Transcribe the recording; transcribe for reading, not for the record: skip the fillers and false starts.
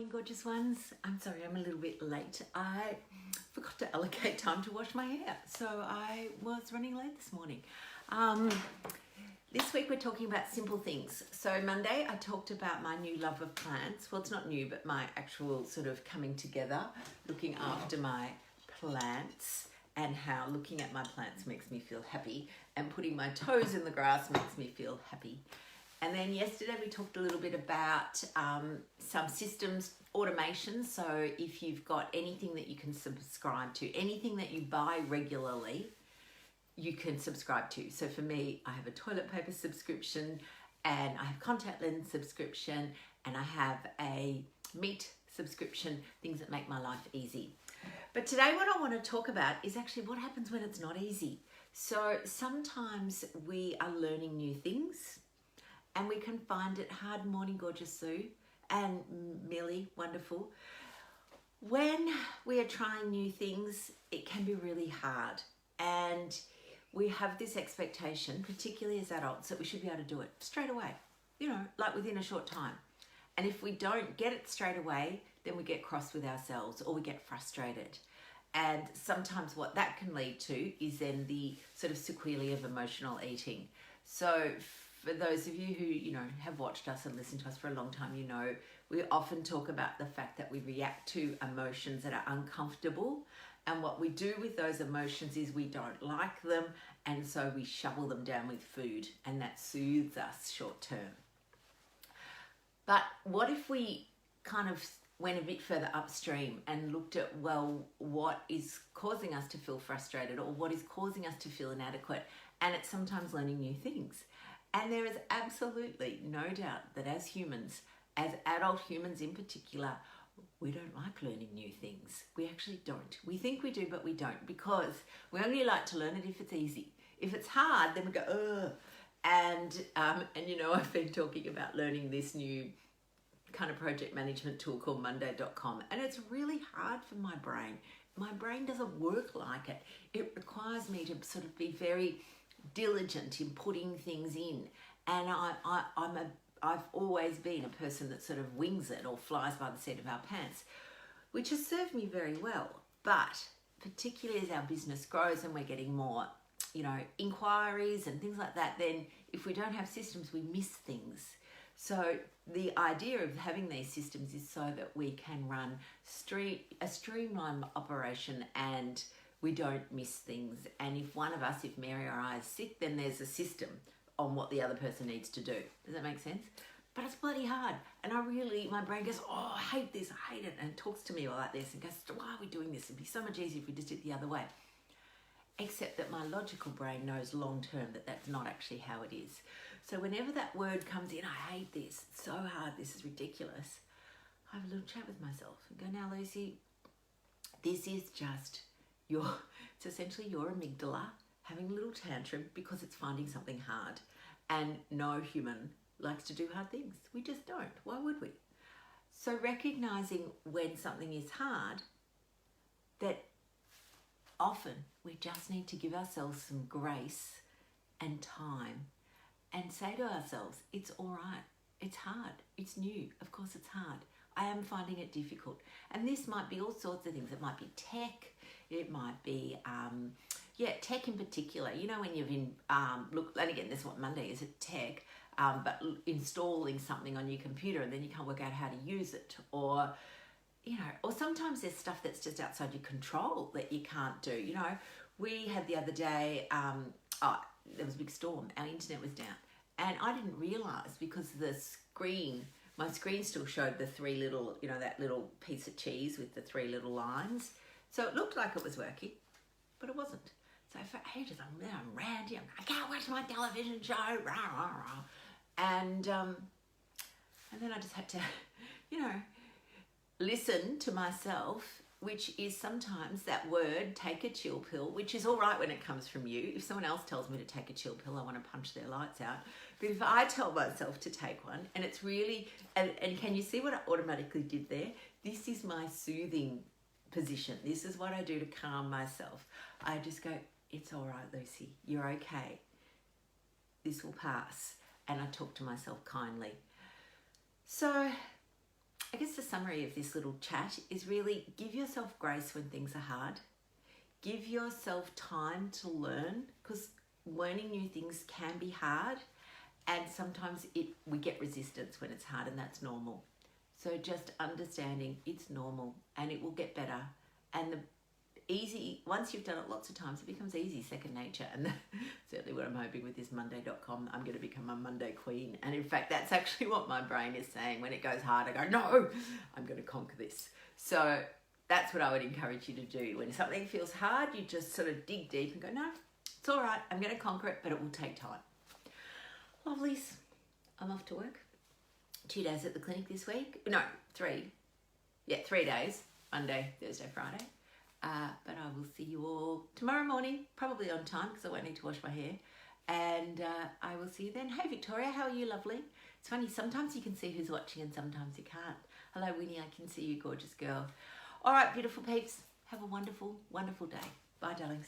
morning, gorgeous ones. I'm sorry I'm a little bit late. I forgot to allocate time to wash my hair, so I was running late this morning. This week we're talking about simple things. So Monday I talked about my new love of plants. Well, it's not new, but my actual sort of coming together, looking after my plants and how looking at my plants makes me feel happy and putting my toes in the grass makes me feel happy. And then yesterday we talked a little bit about some systems automation. So if you've got anything that you can subscribe to, anything that you buy regularly, you can subscribe to. So for me, I have a toilet paper subscription and I have contact lens subscription and I have a meat subscription, things that make my life easy. But today what I want to talk about is actually what happens when it's not easy. So sometimes we are learning new things and we can find it hard. Morning, gorgeous Sue and Millie, wonderful. When we are trying new things, it can be really hard. And we have this expectation, particularly as adults, that we should be able to do it straight away, like within a short time. And if we don't get it straight away, then we get cross with ourselves or we get frustrated. And sometimes what that can lead to is then the sort of sequelae of emotional eating. So for those of you who, have watched us and listened to us for a long time, we often talk about the fact that we react to emotions that are uncomfortable. And what we do with those emotions is we don't like them. And so we shovel them down with food and that soothes us short term. But what if we kind of went a bit further upstream and looked at, well, what is causing us to feel frustrated or what is causing us to feel inadequate? And it's sometimes learning new things. And there is absolutely no doubt that as humans, as adult humans in particular, we don't like learning new things. We actually don't. We think we do, but we don't, because we only like to learn it if it's easy. If it's hard, then we go, ugh. And I've been talking about learning this new kind of project management tool called Monday.com, and it's really hard for my brain. My brain doesn't work like it. It requires me to sort of be very diligent in putting things in, and I've always been a person that sort of wings it or flies by the seat of our pants, which has served me very well. But particularly as our business grows and we're getting more, inquiries and things like that, then if we don't have systems, we miss things. So the idea of having these systems is so that we can run a streamlined operation and we don't miss things. And if one of us, if Mary or I is sick, then there's a system on what the other person needs to do. Does that make sense? But it's bloody hard. And my brain goes, oh, I hate this, I hate it. And talks to me like this and goes, why are we doing this? It'd be so much easier if we just did it the other way. Except that my logical brain knows long term that that's not actually how it is. So whenever that word comes in, I hate this, it's so hard, this is ridiculous, I have a little chat with myself and go, now Lucy, this is just it's essentially your amygdala having a little tantrum because it's finding something hard. And no human likes to do hard things. We just don't. Why would we? So recognizing when something is hard, that often we just need to give ourselves some grace and time and say to ourselves, it's all right. It's hard. It's new. Of course it's hard. I am finding it difficult. And this might be all sorts of things. It might be tech. It might be, tech in particular. When you've and again, this is what Monday is, it's tech, but installing something on your computer and then you can't work out how to use it. Or sometimes there's stuff that's just outside your control that you can't do. We had the other day, there was a big storm, our internet was down. And I didn't realise because my screen still showed the three little, that little piece of cheese with the three little lines. So it looked like it was working, but it wasn't. So for ages, I'm ranting, I can't watch my television show, rah, rah, rah. And then I just had to, listen to myself, which is sometimes that word, take a chill pill, which is all right when it comes from you. If someone else tells me to take a chill pill, I want to punch their lights out. But if I tell myself to take one, and it's really, and can you see what I automatically did there? This is my soothing position. This is what I do to calm myself. I just go, it's all right, Lucy, you're okay. This will pass. And I talk to myself kindly. So I guess the summary of this little chat is really give yourself grace when things are hard. Give yourself time to learn, because learning new things can be hard, and sometimes we get resistance when it's hard, and that's normal. So just understanding it's normal and it will get better. And once you've done it lots of times, it becomes easy, second nature. And certainly what I'm hoping with this Monday.com, I'm going to become a Monday queen. And in fact, that's actually what my brain is saying. When it goes hard, I go, no, I'm going to conquer this. So that's what I would encourage you to do. When something feels hard, you just sort of dig deep and go, no, it's all right. I'm going to conquer it, but it will take time. Lovelies, I'm off to work. 2 days at the clinic this week. No, 3. Yeah, 3 days. Monday, Thursday, Friday. But I will see you all tomorrow morning, probably on time because I won't need to wash my hair. And I will see you then. Hey, Victoria, how are you, lovely? It's funny, sometimes you can see who's watching and sometimes you can't. Hello, Winnie, I can see you, gorgeous girl. All right, beautiful peeps. Have a wonderful, wonderful day. Bye, darlings.